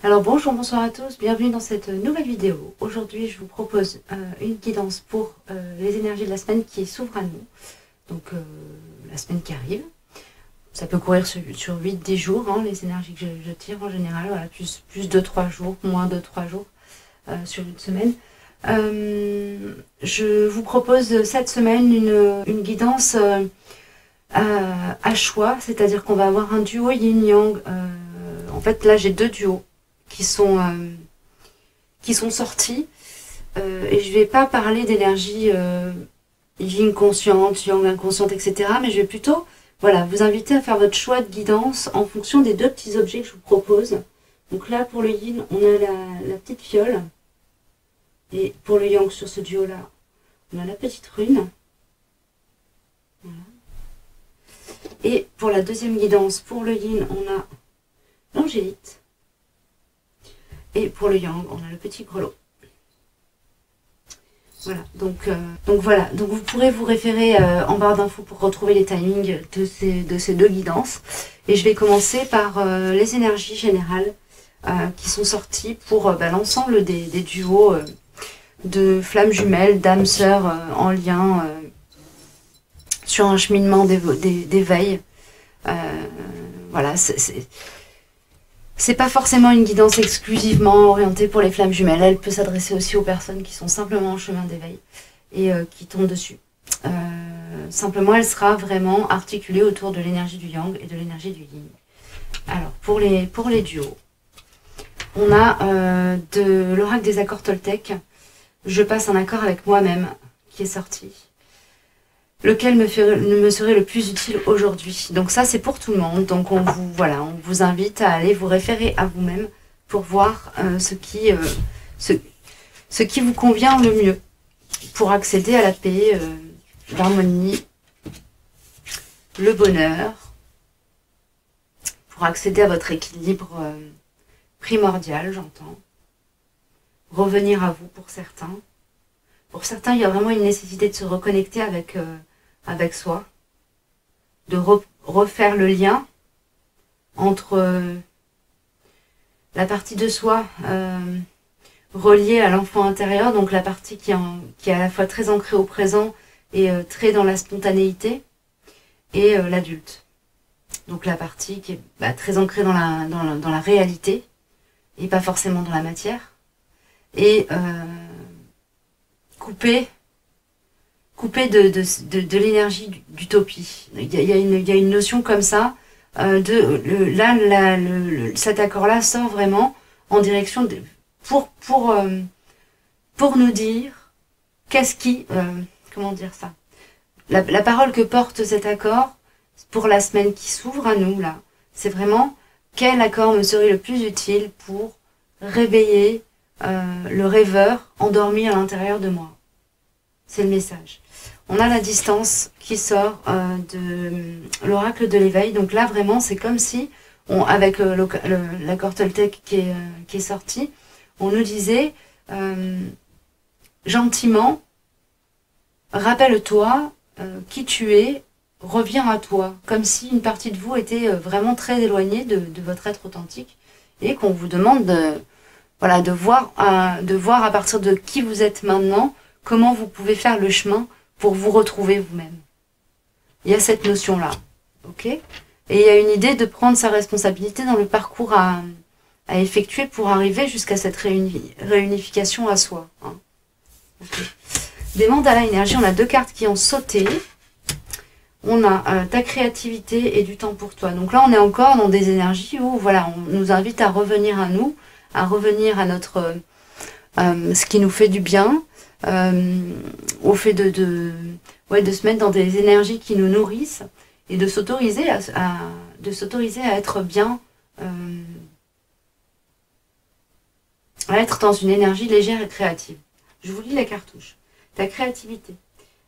Alors bonjour, bonsoir à tous, bienvenue dans cette nouvelle vidéo. Aujourd'hui je vous propose une guidance pour les énergies de la semaine qui s'ouvrent à nous. Donc la semaine qui arrive. Ça peut courir sur 8-10 jours, hein, les énergies que je tire en général, voilà, plus 2-3 jours, moins 2-3 jours sur une semaine. Je vous propose cette semaine une guidance à choix, c'est-à-dire qu'on va avoir un duo yin-yang. En fait là j'ai deux duos qui sont sortis et je vais pas parler d'énergie yin consciente, yang inconsciente, etc. Mais je vais plutôt vous inviter à faire votre choix de guidance en fonction des deux petits objets que je vous propose. Donc là pour le yin on a la petite fiole et pour le yang sur ce duo là on a la petite rune. Voilà. Et pour la deuxième guidance pour le yin on a l'angélite. Et pour le yang, on a le petit grelot. Voilà, donc vous pourrez vous référer en barre d'infos pour retrouver les timings de ces deux guidances. Et je vais commencer par les énergies générales qui sont sorties pour l'ensemble des duos de flammes jumelles, d'âmes sœurs en lien sur un cheminement d'éveil. Voilà, c'est pas forcément une guidance exclusivement orientée pour les flammes jumelles. Elle peut s'adresser aussi aux personnes qui sont simplement en chemin d'éveil et qui tombent dessus. Simplement, elle sera vraiment articulée autour de l'énergie du yang et de l'énergie du yin. Alors, pour les duos, on a de l'oracle des accords Toltec. Je passe un accord avec moi-même qui est sorti. Lequel me serait le plus utile aujourd'hui. Donc ça c'est pour tout le monde, donc on vous invite à aller vous référer à vous-même pour voir ce qui vous convient le mieux pour accéder à la paix, l'harmonie, le bonheur, pour accéder à votre équilibre primordial, j'entends, revenir à vous pour certains. Pour certains, il y a vraiment une nécessité de se reconnecter avec soi, de refaire le lien entre la partie de soi reliée à l'enfant intérieur, donc la partie qui est à la fois très ancrée au présent et très dans la spontanéité, et l'adulte. Donc la partie qui est très ancrée dans la réalité et pas forcément dans la matière. Et coupé de l'énergie d'utopie. Il y a une notion comme ça, cet accord-là sort vraiment en direction pour nous dire qu'est-ce qui, comment dire ça, la parole que porte cet accord pour la semaine qui s'ouvre à nous, là, c'est vraiment quel accord me serait le plus utile pour réveiller le rêveur endormi à l'intérieur de moi. C'est le message. On a la distance qui sort de l'oracle de l'éveil. Donc là, vraiment, c'est comme si, avec l'accord Toltec qui est sorti, on nous disait gentiment, rappelle-toi qui tu es, reviens à toi. Comme si une partie de vous était vraiment très éloignée de votre être authentique et qu'on vous demande de voir à partir de qui vous êtes maintenant, comment vous pouvez faire le chemin pour vous retrouver vous-même. Il y a cette notion-là, ok? Et il y a une idée de prendre sa responsabilité dans le parcours à effectuer pour arriver jusqu'à cette réunification à soi. Hein. Okay. Des mandalas énergie, on a deux cartes qui ont sauté. On a ta créativité et du temps pour toi. Donc là, on est encore dans des énergies où, on nous invite à revenir à nous, à revenir à notre ce qui nous fait du bien, au fait de se mettre dans des énergies qui nous nourrissent et de s'autoriser à être bien, à être dans une énergie légère et créative. Je vous lis la cartouche. Ta créativité.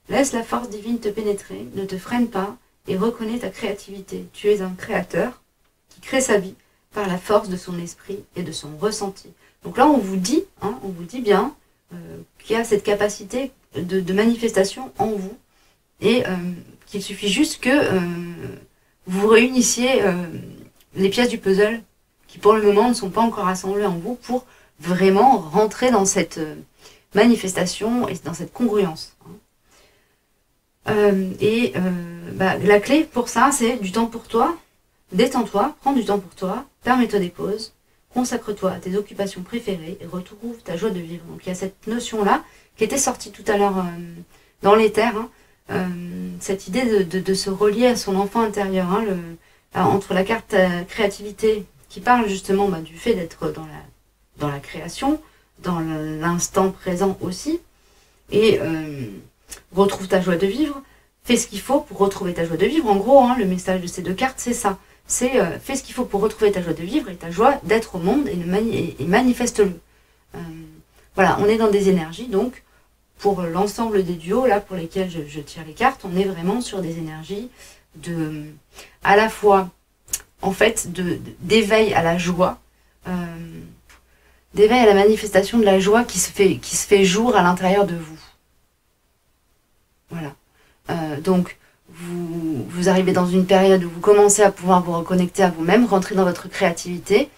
Laisse la force divine te pénétrer, ne te freine pas et reconnais ta créativité. Tu es un créateur qui crée sa vie par la force de son esprit et de son ressenti. Donc là, on vous dit bien qu'il y a cette capacité de manifestation en vous et qu'il suffit juste que vous réunissiez les pièces du puzzle qui pour le moment ne sont pas encore assemblés en vous pour vraiment rentrer dans cette manifestation et dans cette congruence. La clé pour ça, c'est du temps pour toi, détends-toi, prends du temps pour toi, permets-toi des pauses, consacre-toi à tes occupations préférées et retrouve ta joie de vivre. Donc il y a cette notion-là qui était sortie tout à l'heure dans l'éther, cette idée de se relier à son enfant intérieur, entre la carte créativité qui parle justement du fait d'être dans la création, dans l'instant présent aussi, et retrouve ta joie de vivre, fais ce qu'il faut pour retrouver ta joie de vivre. En gros, le message de ces deux cartes, c'est ça. C'est fais ce qu'il faut pour retrouver ta joie de vivre et ta joie d'être au monde et manifeste-le. Voilà, on est dans des énergies, donc pour l'ensemble des duos, là, pour lesquels je tire les cartes, on est vraiment sur des énergies à la fois, en fait, d'éveil à la joie, d'éveil à la manifestation de la joie qui se fait jour à l'intérieur de vous. Voilà. Donc, vous arrivez dans une période où vous commencez à pouvoir vous reconnecter à vous-même, rentrer dans votre créativité,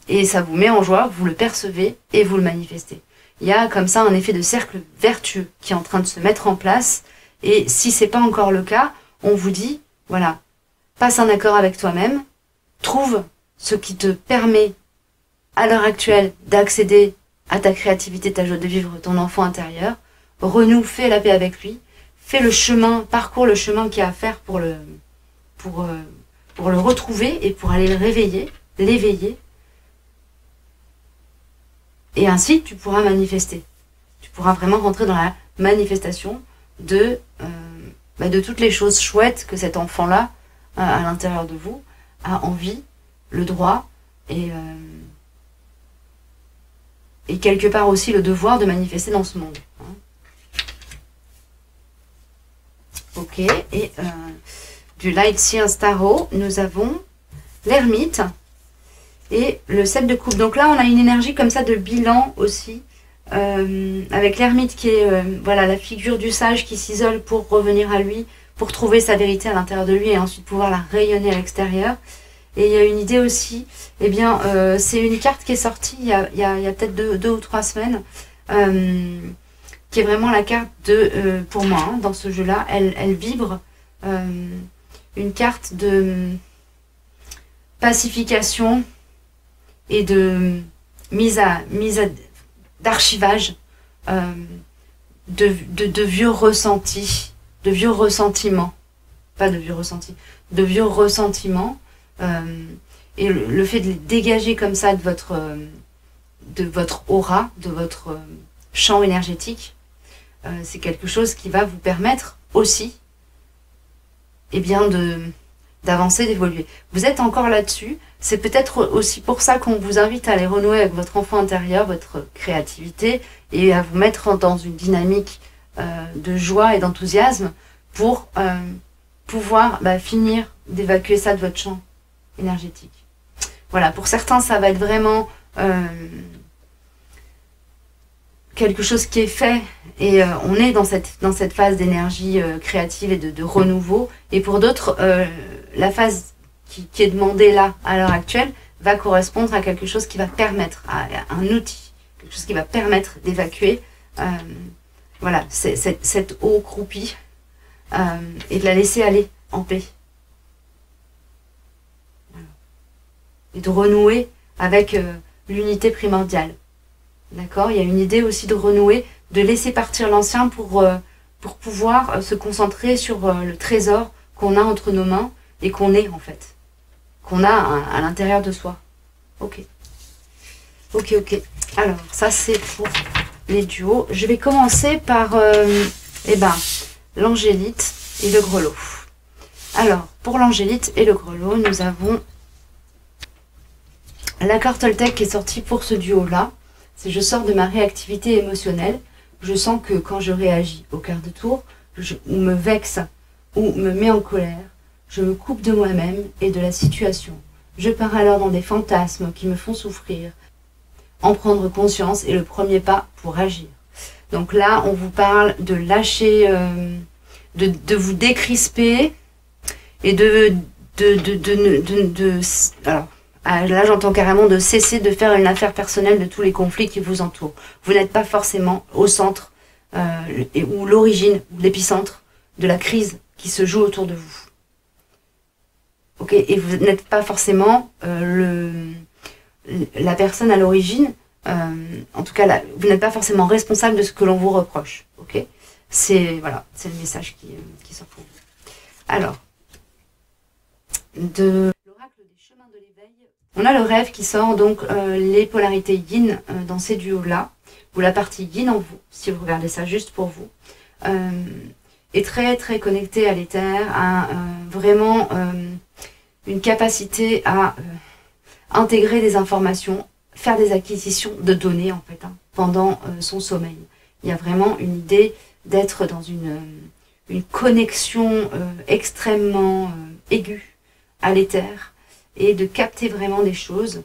et ça vous met en joie, vous le percevez et vous le manifestez. Il y a comme ça un effet de cercle vertueux qui est en train de se mettre en place, et si c'est pas encore le cas, on vous dit, voilà, passe un accord avec toi-même, trouve ce qui te permet à l'heure actuelle d'accéder à ta créativité, ta joie de vivre, ton enfant intérieur, renoue, fais la paix avec lui, fais le chemin, parcours le chemin qu'il y a à faire pour le retrouver et pour aller le réveiller, l'éveiller. Et ainsi, tu pourras manifester. Tu pourras vraiment rentrer dans la manifestation de toutes les choses chouettes que cet enfant-là, à l'intérieur de vous, a envie, le droit et quelque part aussi le devoir de manifester dans ce monde. Ok, et du Light Seers Tarot, nous avons l'ermite et le 7 de coupe. Donc là, on a une énergie comme ça de bilan aussi, avec l'ermite qui est la figure du sage qui s'isole pour revenir à lui, pour trouver sa vérité à l'intérieur de lui et ensuite pouvoir la rayonner à l'extérieur. Et il y a une idée aussi, c'est une carte qui est sortie il y a peut-être deux ou trois semaines, qui est vraiment la carte pour moi, dans ce jeu-là, elle vibre, une carte de pacification et de d'archivage de vieux ressentis, de vieux ressentiments, pas de vieux ressentis, de vieux ressentiments, et le fait de les dégager comme ça de votre aura, de votre champ énergétique, c'est quelque chose qui va vous permettre aussi d'avancer, d'évoluer. Vous êtes encore là-dessus, c'est peut-être aussi pour ça qu'on vous invite à aller renouer avec votre enfant intérieur, votre créativité, et à vous mettre dans une dynamique de joie et d'enthousiasme pour pouvoir finir d'évacuer ça de votre champ énergétique. Voilà, pour certains, ça va être vraiment quelque chose qui est fait, et on est dans cette phase d'énergie créative et de renouveau, et pour d'autres, la phase qui est demandée là, à l'heure actuelle, va correspondre à quelque chose qui va permettre, à un outil, quelque chose qui va permettre d'évacuer cette eau croupie, et de la laisser aller en paix. Voilà. Et de renouer avec l'unité primordiale. D'accord ? Il y a une idée aussi de renouer, de laisser partir l'ancien pour pouvoir se concentrer sur le trésor qu'on a entre nos mains et qu'on est en fait. Qu'on a à l'intérieur de soi. Ok. Ok. Alors, ça c'est pour les duos. Je vais commencer par l'angélite et le grelot. Alors, pour l'angélite et le grelot, nous avons la carte Toltec qui est sortie pour ce duo-là. C'est je sors de ma réactivité émotionnelle. Je sens que quand je réagis au quart de tour, ou me vexe, ou me mets en colère, je me coupe de moi-même et de la situation. Je pars alors dans des fantasmes qui me font souffrir. En prendre conscience est le premier pas pour agir. Donc là, on vous parle de lâcher, de vous décrisper et alors, Là, j'entends carrément de cesser de faire une affaire personnelle de tous les conflits qui vous entourent. Vous n'êtes pas forcément au centre ou l'origine, l'épicentre de la crise qui se joue autour de vous. Ok, et vous n'êtes pas forcément la personne à l'origine. En tout cas, vous n'êtes pas forcément responsable de ce que l'on vous reproche. Ok, c'est voilà, c'est le message qui sort pour vous. Alors, de l'oracle des chemins de l'éveil, on a le rêve qui sort, donc les polarités yin dans ces duos-là, ou la partie yin en vous, si vous regardez ça juste pour vous, est très très connectée à l'éther, à vraiment une capacité à intégrer des informations, faire des acquisitions de données en fait, pendant son sommeil. Il y a vraiment une idée d'être dans une connexion extrêmement aiguë à l'éther et de capter vraiment des choses.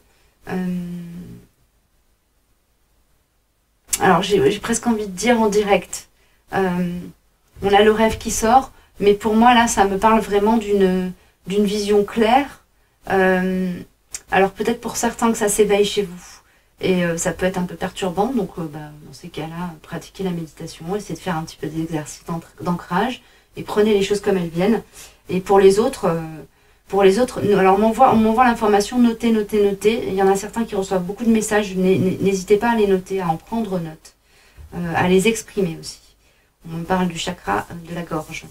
Alors j'ai presque envie de dire en direct. On a le rêve qui sort, mais pour moi là ça me parle vraiment d'une vision claire. Alors peut-être pour certains que ça s'éveille chez vous et ça peut être un peu perturbant, donc dans ces cas-là, pratiquez la méditation, essayez de faire un petit peu d'exercice d'ancrage et prenez les choses comme elles viennent. Et pour les autres, alors on m'envoie l'information, notez. Il y en a certains qui reçoivent beaucoup de messages, n'hésitez pas à les noter, à en prendre note, à les exprimer aussi. On me parle du chakra de la gorge.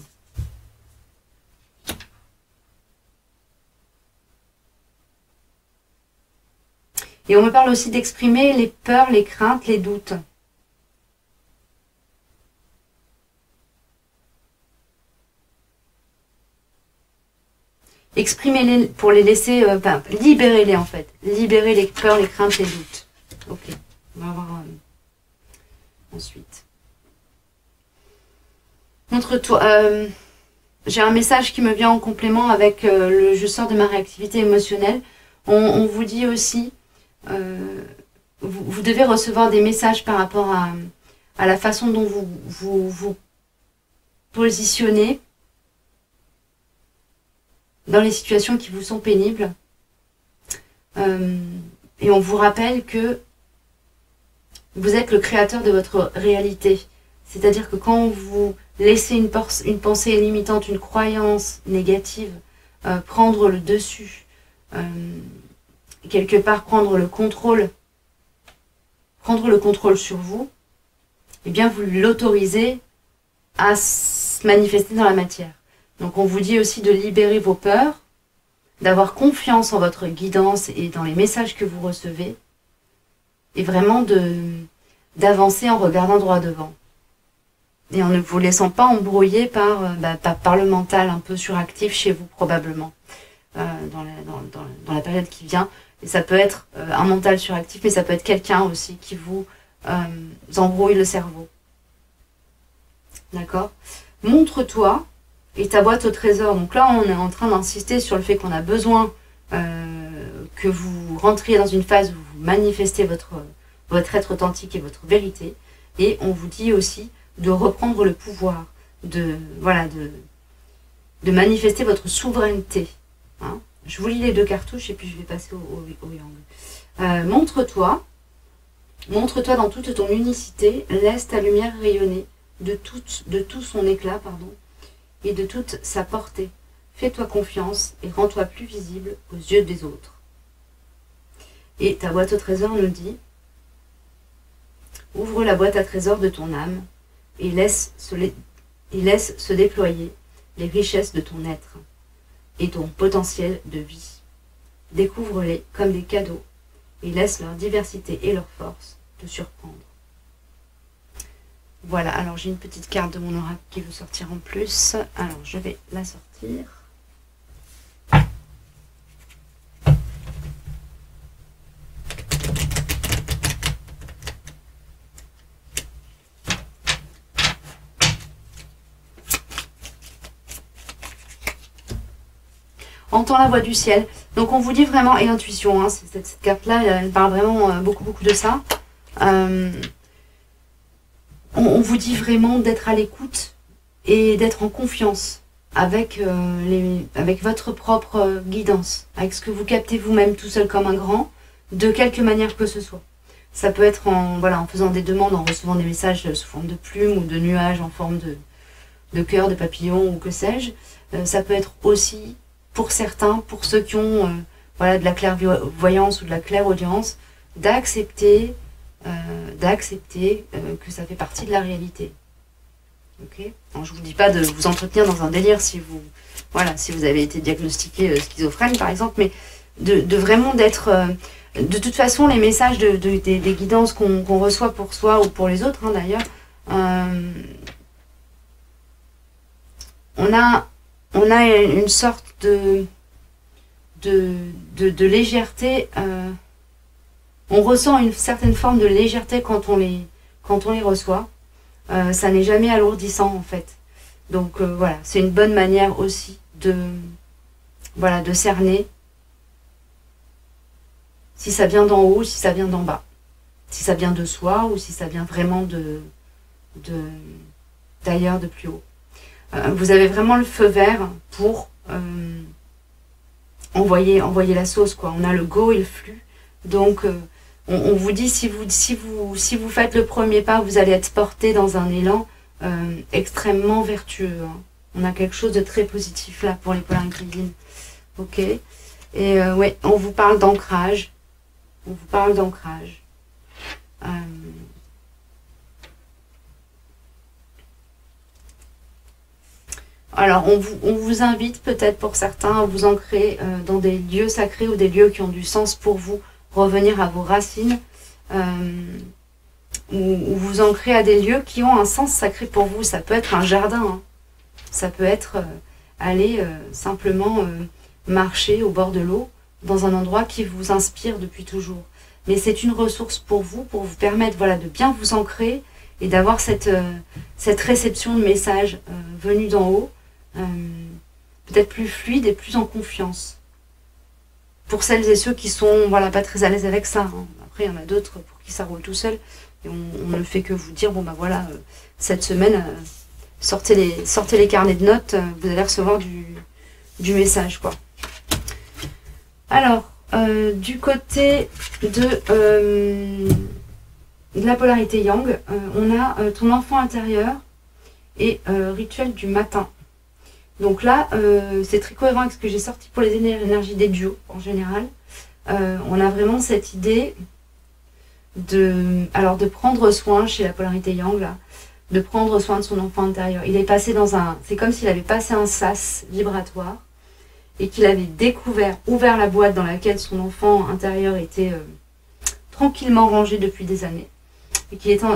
Et on me parle aussi d'exprimer les peurs, les craintes, les doutes. Exprimez-les pour les laisser, libérez-les en fait. Libérez les peurs, les craintes, les doutes. Ok, on va voir ensuite. Montre-toi. J'ai un message qui me vient en complément avec le je sors de ma réactivité émotionnelle. On vous dit aussi, vous devez recevoir des messages par rapport à la façon dont vous positionnez dans les situations qui vous sont pénibles. Et on vous rappelle que vous êtes le créateur de votre réalité. C'est-à-dire que quand vous laissez une pensée limitante, une croyance négative prendre le dessus, quelque part prendre le contrôle sur vous, eh bien vous l'autorisez à se manifester dans la matière. Donc on vous dit aussi de libérer vos peurs, d'avoir confiance en votre guidance et dans les messages que vous recevez, et vraiment d'avancer en regardant droit devant. Et en ne vous laissant pas embrouiller par le mental un peu suractif chez vous probablement, dans la période qui vient. Et ça peut être un mental suractif, mais ça peut être quelqu'un aussi qui vous embrouille le cerveau. D'accord ? Montre-toi et ta boîte au trésor. Donc là, on est en train d'insister sur le fait qu'on a besoin que vous rentriez dans une phase où vous manifestez votre être authentique et votre vérité. Et on vous dit aussi de reprendre le pouvoir, de manifester votre souveraineté. Hein. Je vous lis les deux cartouches et puis je vais passer au yang. Montre-toi dans toute ton unicité, laisse ta lumière rayonner de tout son éclat, et de toute sa portée. Fais-toi confiance et rends-toi plus visible aux yeux des autres. Et ta boîte au trésor nous dit, ouvre la boîte à trésor de ton âme et laisse se déployer les richesses de ton être et ton potentiel de vie. Découvre-les comme des cadeaux et laisse leur diversité et leur force te surprendre. Voilà, alors j'ai une petite carte de mon oracle qui veut sortir en plus. Alors je vais la sortir. Entends la voix du ciel. Donc on vous dit vraiment, et intuition, hein, cette carte-là, elle parle vraiment beaucoup de ça. On vous dit vraiment d'être à l'écoute et d'être en confiance avec votre propre guidance, avec ce que vous captez vous-même tout seul comme un grand, de quelque manière que ce soit. Ça peut être en faisant des demandes, en recevant des messages sous forme de plumes ou de nuages en forme de cœur, de papillon ou que sais-je. Ça peut être aussi, pour certains, pour ceux qui ont de la clairvoyance ou de la clairaudience, d'accepter que ça fait partie de la réalité. Okay. Alors, je ne vous dis pas de vous entretenir dans un délire si vous avez été diagnostiqué schizophrène par exemple, mais de vraiment d'être... de toute façon, les messages des guidances qu'on reçoit pour soi ou pour les autres, hein, d'ailleurs, on a une sorte de légèreté. On ressent une certaine forme de légèreté quand on les reçoit. Ça n'est jamais alourdissant en fait. Donc voilà, c'est une bonne manière aussi de cerner si ça vient d'en haut, si ça vient d'en bas, si ça vient de soi ou si ça vient vraiment d'ailleurs, de plus haut. Vous avez vraiment le feu vert pour envoyer la sauce, quoi. On a le go et le flux. Donc on vous dit, si vous faites le premier pas, vous allez être porté dans un élan extrêmement vertueux. Hein. On a quelque chose de très positif là pour les polarités divines. Ok. Et ouais, on vous parle d'ancrage. On vous parle d'ancrage. Alors, on vous invite peut-être pour certains à vous ancrer dans des lieux sacrés ou des lieux qui ont du sens pour vous, revenir à vos racines, ou vous ancrer à des lieux qui ont un sens sacré pour vous. Ça peut être un jardin, hein. Ça peut être aller simplement marcher au bord de l'eau, dans un endroit qui vous inspire depuis toujours. Mais c'est une ressource pour vous permettre de bien vous ancrer et d'avoir cette réception de messages venus d'en haut, peut-être plus fluide et plus en confiance. Pour celles et ceux qui sont pas très à l'aise avec ça. Hein. Après, il y en a d'autres pour qui ça roule tout seul. Et on ne fait que vous dire, cette semaine, sortez les carnets de notes, vous allez recevoir du message, quoi. Alors, du côté de la polarité yang, on a ton enfant intérieur et rituel du matin. Donc là, c'est très cohérent avec ce que j'ai sorti pour les énergies des duos en général. On a vraiment cette idée de prendre soin chez la polarité yang, là, de prendre soin de son enfant intérieur. Il est passé c'est comme s'il avait passé un sas vibratoire et qu'il avait ouvert la boîte dans laquelle son enfant intérieur était tranquillement rangé depuis des années. Et qu'il était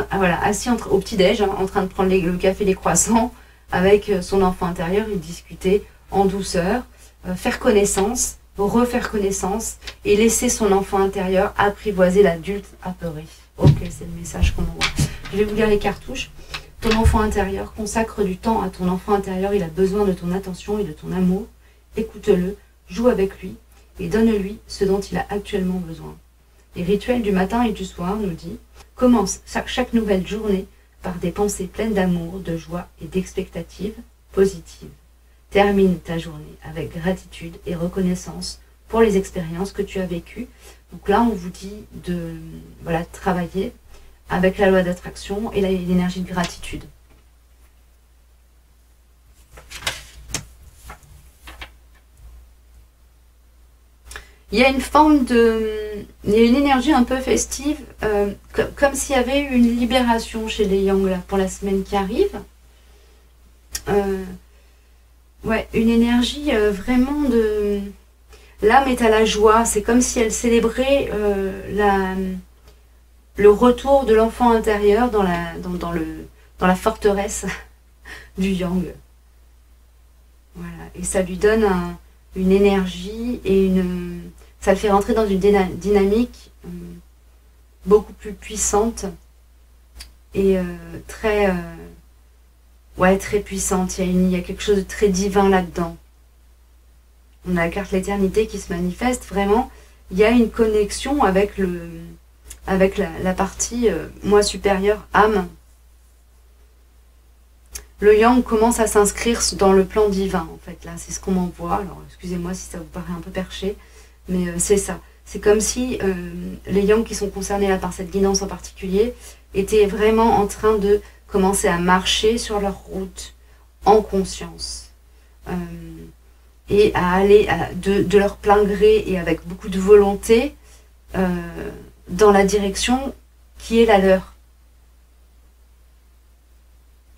assis au petit-déj, hein, en train de prendre le café et les croissants avec son enfant intérieur. Il discutait en douceur, faire connaissance, refaire connaissance et laisser son enfant intérieur apprivoiser l'adulte apeuré. Ok, c'est le message qu'on envoie. Je vais vous lire les cartouches. Ton enfant intérieur, consacre du temps à ton enfant intérieur. Il a besoin de ton attention et de ton amour. Écoute-le, joue avec lui et donne-lui ce dont il a actuellement besoin. Les rituels du matin et du soir, nous dit, commence chaque nouvelle journée par des pensées pleines d'amour, de joie et d'expectatives positives. Termine ta journée avec gratitude et reconnaissance pour les expériences que tu as vécues. Donc là, on vous dit de travailler avec la loi d'attraction et l'énergie de gratitude. Il y a une énergie un peu festive, comme s'il y avait eu une libération chez les Yang là, pour la semaine qui arrive. Ouais, une énergie vraiment de... L'âme est à la joie, c'est comme si elle célébrait le retour de l'enfant intérieur dans la forteresse du Yang. Voilà, et ça lui donne une énergie et ça le fait rentrer dans une dynamique beaucoup plus puissante et très puissante. Il y a quelque chose de très divin là-dedans. On a la carte l'éternité qui se manifeste. Vraiment, il y a une connexion avec la partie moi supérieure, âme. le yang commence à s'inscrire dans le plan divin, en fait. Là, c'est ce qu'on m'envoie. Alors, excusez-moi si ça vous paraît un peu perché, mais c'est ça. C'est comme si les yang qui sont concernés là par cette guidance en particulier étaient vraiment en train de commencer à marcher sur leur route en conscience. Et à aller de leur plein gré et avec beaucoup de volonté dans la direction qui est la leur.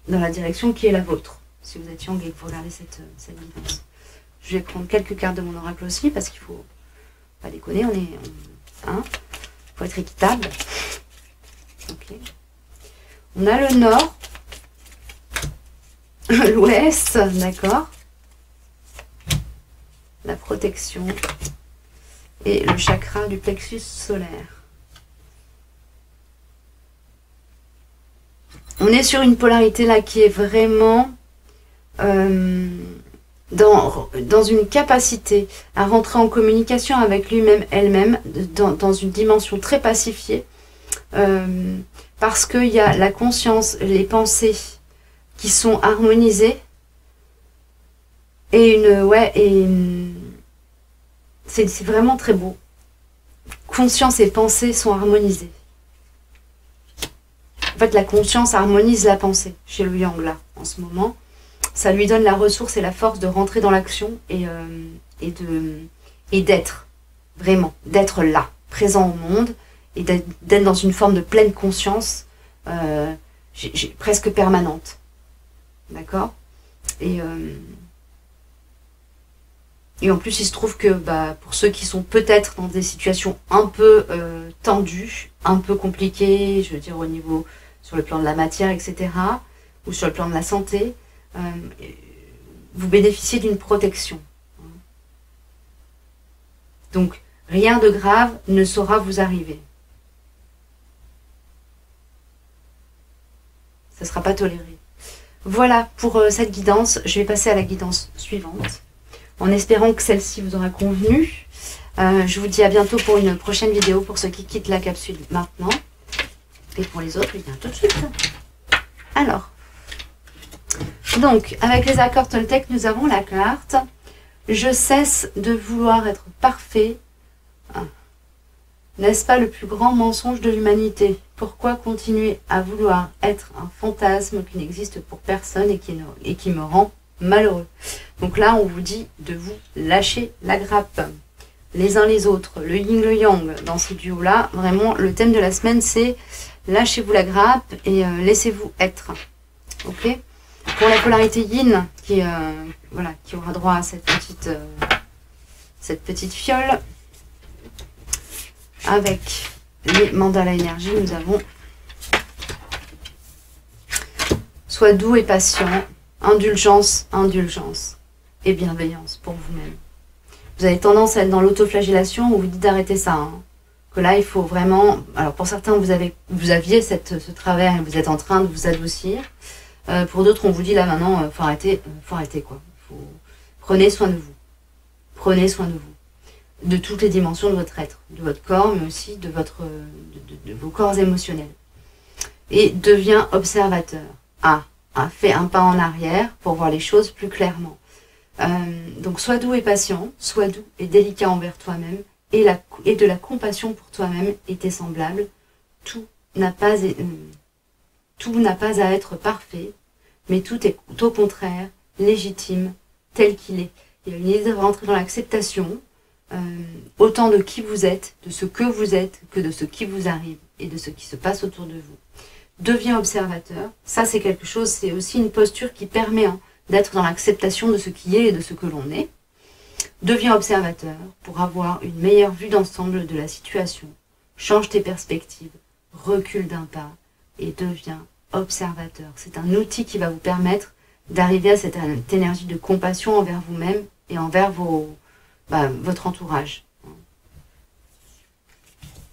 Dans la direction qui est la vôtre, si vous êtes yang et que vous regardez cette guidance. Je vais prendre quelques cartes de mon oracle aussi, parce qu'il faut pas déconner, faut être équitable. Ok. On a le nord, l'ouest, d'accord, la protection et le chakra du plexus solaire. On est sur une polarité là qui est vraiment dans une capacité à rentrer en communication avec lui-même, elle-même, dans une dimension très pacifiée, parce qu'il y a la conscience, les pensées qui sont harmonisées, et c'est vraiment très beau. Conscience et pensée sont harmonisées. En fait, la conscience harmonise la pensée chez le yang là, en ce moment. Ça lui donne la ressource et la force de rentrer dans l'action et d'être, vraiment, d'être là, présent au monde, et d'être dans une forme de pleine conscience presque permanente. D'accord ? Et en plus, il se trouve que pour ceux qui sont peut-être dans des situations un peu tendues, un peu compliquées, je veux dire au niveau sur le plan de la matière, etc., ou sur le plan de la santé, vous bénéficiez d'une protection. Donc, rien de grave ne saura vous arriver. Ça ne sera pas toléré. Voilà pour cette guidance. Je vais passer à la guidance suivante, en espérant que celle-ci vous aura convenu. Je vous dis à bientôt pour une prochaine vidéo, pour ceux qui quittent la capsule maintenant. Et pour les autres, bien tout de suite. Alors, donc, avec les accords Toltec, nous avons la carte « Je cesse de vouloir être parfait ». N'est-ce pas le plus grand mensonge de l'humanité? Pourquoi continuer à vouloir être un fantasme qui n'existe pour personne et qui me rend malheureux? Donc là, on vous dit de vous lâcher la grappe, les uns les autres, le yin, le yang. Dans ce duo-là, vraiment, le thème de la semaine, c'est lâchez-vous la grappe et laissez-vous être. Ok? Pour la polarité yin, qui aura droit à cette petite fiole, avec les mandalas énergie, nous avons sois doux et patient, indulgence et bienveillance pour vous-même. Vous avez tendance à être dans l'autoflagellation, où vous dites d'arrêter ça. Hein. Que là, il faut vraiment... Alors pour certains, vous aviez ce travers et vous êtes en train de vous adoucir. Pour d'autres, on vous dit là maintenant, faut arrêter quoi. Prenez soin de vous. Prenez soin de vous. De toutes les dimensions de votre être, de votre corps, mais aussi de vos corps émotionnels. Et deviens observateur. Fais un pas en arrière pour voir les choses plus clairement. Donc sois doux et patient, sois doux et délicat envers toi-même, et de la compassion pour toi-même et tes semblables. Tout n'a pas à être parfait, mais tout est au contraire légitime, tel qu'il est. Il y a une idée de rentrer dans l'acceptation, autant de qui vous êtes, de ce que vous êtes, que de ce qui vous arrive et de ce qui se passe autour de vous. Deviens observateur. Ça, c'est quelque chose, c'est aussi une posture qui permet d'être dans l'acceptation de ce qui est et de ce que l'on est. Deviens observateur pour avoir une meilleure vue d'ensemble de la situation. Change tes perspectives, recule d'un pas et deviens observateur. C'est un outil qui va vous permettre d'arriver à cette énergie de compassion envers vous-même et envers votre entourage.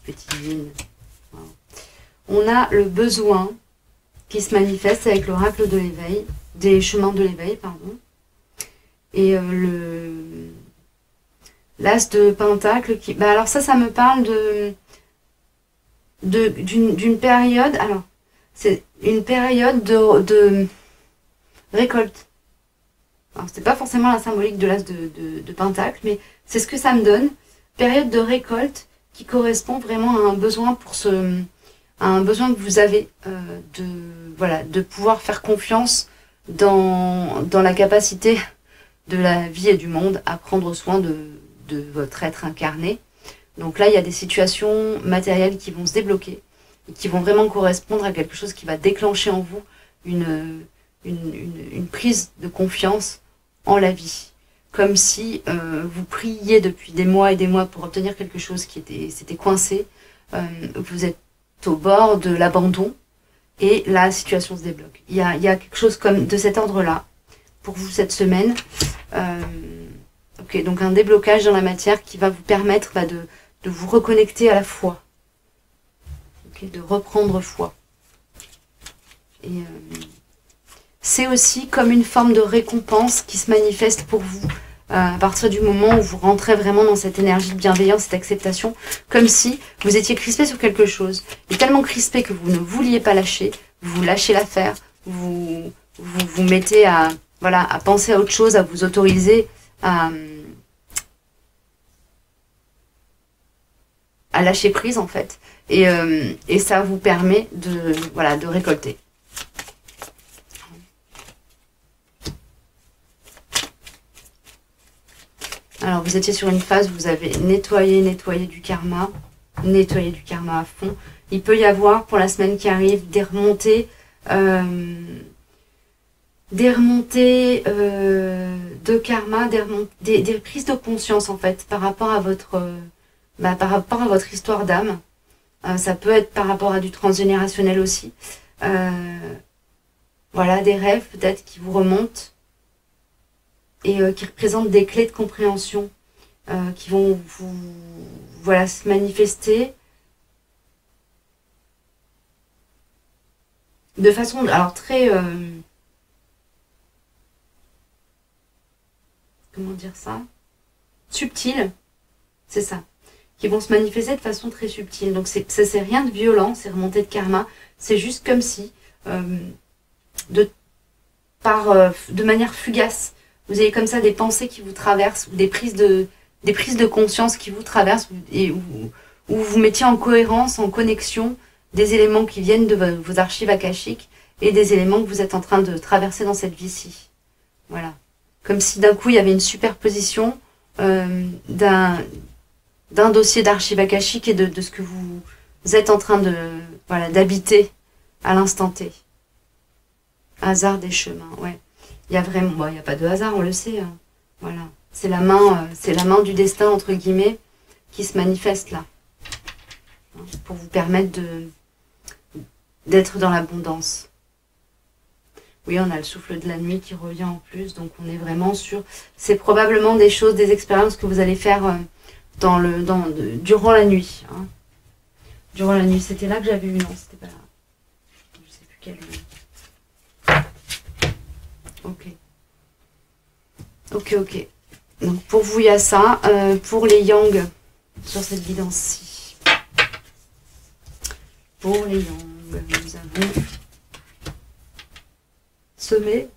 Petit yin. Wow. On a le besoin qui se manifeste avec l'oracle de l'éveil, des chemins de l'éveil, pardon. Et l'as de pentacle qui... alors ça me parle d'une période... Alors, c'est une période récolte. Alors, c'est pas forcément la symbolique de l'as de Pentacle, mais c'est ce que ça me donne. Période de récolte qui correspond vraiment à un besoin à un besoin que vous avez de pouvoir faire confiance dans la capacité de la vie et du monde à prendre soin de votre être incarné. Donc là, il y a des situations matérielles qui vont se débloquer et qui vont vraiment correspondre à quelque chose qui va déclencher en vous une prise de confiance en la vie. Comme si vous priez depuis des mois et des mois pour obtenir quelque chose s'était coincé. Vous êtes au bord de l'abandon et la situation se débloque. Il y a quelque chose comme de cet ordre-là pour vous cette semaine. Ok, donc un déblocage dans la matière qui va vous permettre de vous reconnecter à la foi. Okay, de reprendre foi. Et c'est aussi comme une forme de récompense qui se manifeste pour vous à partir du moment où vous rentrez vraiment dans cette énergie de bienveillance, cette acceptation, comme si vous étiez crispé sur quelque chose, et tellement crispé que vous ne vouliez pas lâcher, vous lâchez l'affaire, vous mettez à penser à autre chose, à vous autoriser à lâcher prise en fait, et ça vous permet de récolter. Alors, vous étiez sur une phase où vous avez nettoyé du karma à fond. Il peut y avoir, pour la semaine qui arrive, des remontées de karma, des prises de conscience, en fait, par rapport à votre histoire d'âme. Ça peut être par rapport à du transgénérationnel aussi. Des rêves, peut-être, qui vous remontent. Et qui représentent des clés de compréhension qui vont se manifester de façon très comment dire ça, subtile, c'est ça, qui vont se manifester de façon très subtile. Donc c'est rien de violent, c'est remonté de karma, c'est juste comme si de manière fugace, vous avez comme ça des pensées qui vous traversent, ou des prises de conscience qui vous traversent, et où vous mettiez en cohérence, en connexion, des éléments qui viennent de vos archives akashiques et des éléments que vous êtes en train de traverser dans cette vie-ci. Voilà. Comme si d'un coup il y avait une superposition d'un dossier d'archives akashiques et de ce que vous êtes en train d'habiter à l'instant T. Hasard des chemins, ouais. Il y a vraiment, il n'y a pas de hasard, on le sait. Hein. Voilà, c'est la main du destin entre guillemets qui se manifeste là, hein, pour vous permettre d'être dans l'abondance. Oui, on a le souffle de la nuit qui revient en plus, donc on est vraiment sur. C'est probablement des choses, des expériences que vous allez faire durant la nuit. Hein. Durant la nuit, c'était là que j'avais eu, non, c'était pas là. Je sais plus quelle. Ok. Donc pour vous, il y a ça. Pour les yang, sur cette guidance-ci. Pour les yang, nous avons semé.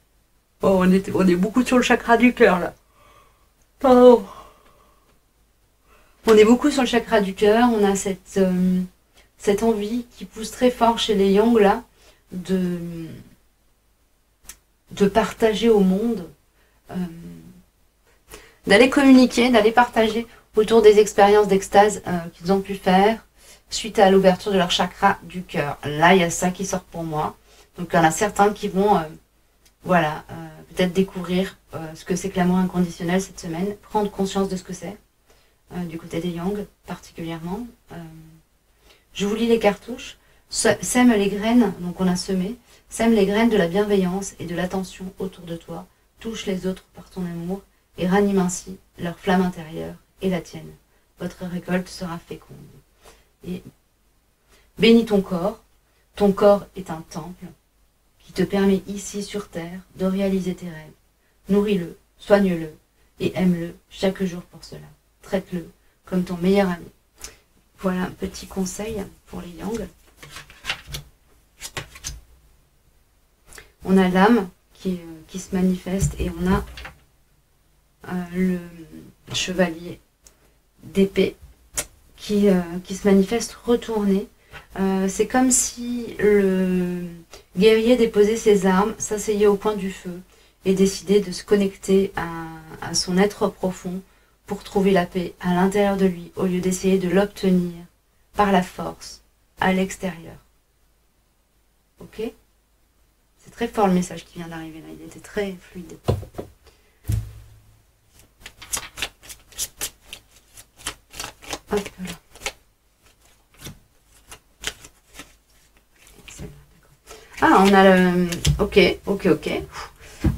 Oh, on est beaucoup sur le chakra du cœur, là. Pardon. On est beaucoup sur le chakra du cœur. On a cette envie qui pousse très fort chez les yang, là, de partager au monde, d'aller communiquer, d'aller partager autour des expériences d'extase qu'ils ont pu faire suite à l'ouverture de leur chakra du cœur. Là, il y a ça qui sort pour moi. Donc, il y en a certains qui vont peut-être découvrir ce que c'est que l'amour inconditionnel cette semaine, prendre conscience de ce que c'est, du côté des yang particulièrement. Je vous lis les cartouches. Sème les graines, donc on a semé, sème les graines de la bienveillance et de l'attention autour de toi, touche les autres par ton amour et ranime ainsi leur flamme intérieure et la tienne. Votre récolte sera féconde. Et bénis ton corps est un temple qui te permet ici sur terre de réaliser tes rêves. Nourris-le, soigne-le et aime-le chaque jour pour cela. Traite-le comme ton meilleur ami. Voilà un petit conseil pour les yang. On a l'âme qui se manifeste, et on a le chevalier d'épée qui se manifeste retourné. C'est comme si le guerrier déposait ses armes, s'asseyait au coin du feu et décidait de se connecter à son être profond pour trouver la paix à l'intérieur de lui, au lieu d'essayer de l'obtenir par la force à l'extérieur. Ok? C'est très fort le message qui vient d'arriver là, il était très fluide. Hop là. Ah, on a le... Ok.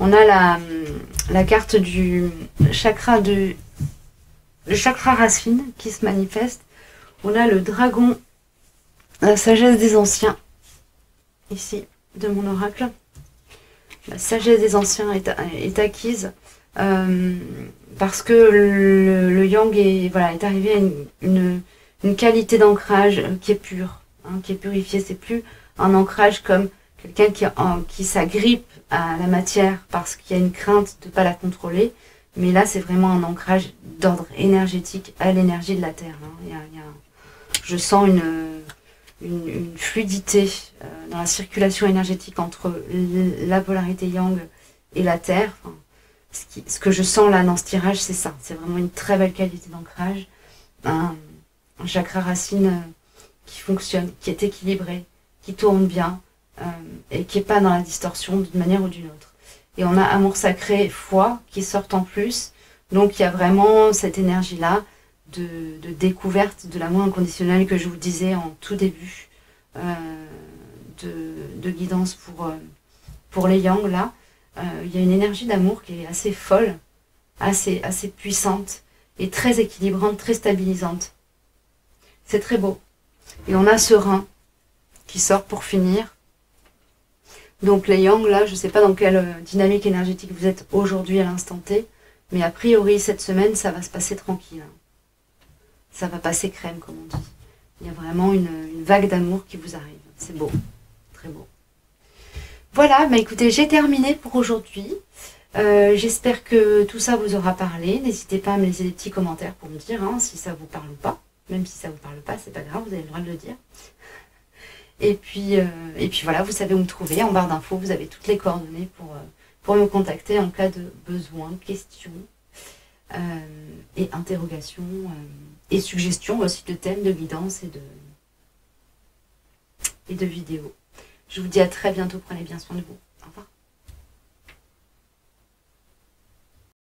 On a la carte du chakra le chakra racine qui se manifeste. On a le dragon, la sagesse des anciens, ici, de mon oracle. La sagesse des anciens est acquise parce que le yang est arrivé à une qualité d'ancrage qui est pure, hein, qui est purifiée. C'est plus un ancrage comme quelqu'un qui s'agrippe à la matière parce qu'il y a une crainte de ne pas la contrôler. Mais là, c'est vraiment un ancrage d'ordre énergétique à l'énergie de la Terre. Hein. Je sens une fluidité dans la circulation énergétique entre la polarité yang et la Terre. Enfin, ce que je sens là dans ce tirage, c'est ça. C'est vraiment une très belle qualité d'ancrage. Un chakra racine qui fonctionne, qui est équilibré, qui tourne bien et qui n'est pas dans la distorsion d'une manière ou d'une autre. Et on a amour sacré, foi qui sortent en plus. Donc il y a vraiment cette énergie-là de découverte de l'amour inconditionnel que je vous disais en tout début de guidance pour les yang là. Il y a une énergie d'amour qui est assez folle, assez puissante et très équilibrante, très stabilisante. C'est très beau. Et on a ce rein qui sort pour finir. Donc les yang là, je ne sais pas dans quelle dynamique énergétique vous êtes aujourd'hui à l'instant T, mais a priori cette semaine ça va se passer tranquille. Ça va passer crème comme on dit. Il y a vraiment une vague d'amour qui vous arrive. C'est beau, très beau. Voilà, bah écoutez, j'ai terminé pour aujourd'hui. J'espère que tout ça vous aura parlé. N'hésitez pas à me laisser des petits commentaires pour me dire si ça vous parle ou pas. Même si ça vous parle pas, c'est pas grave, vous avez le droit de le dire. Et puis voilà, vous savez où me trouver. En barre d'infos, vous avez toutes les coordonnées pour me contacter en cas de besoin, questions et interrogations et suggestions aussi de thèmes, de guidance et de vidéos. Je vous dis à très bientôt, prenez bien soin de vous. Au revoir.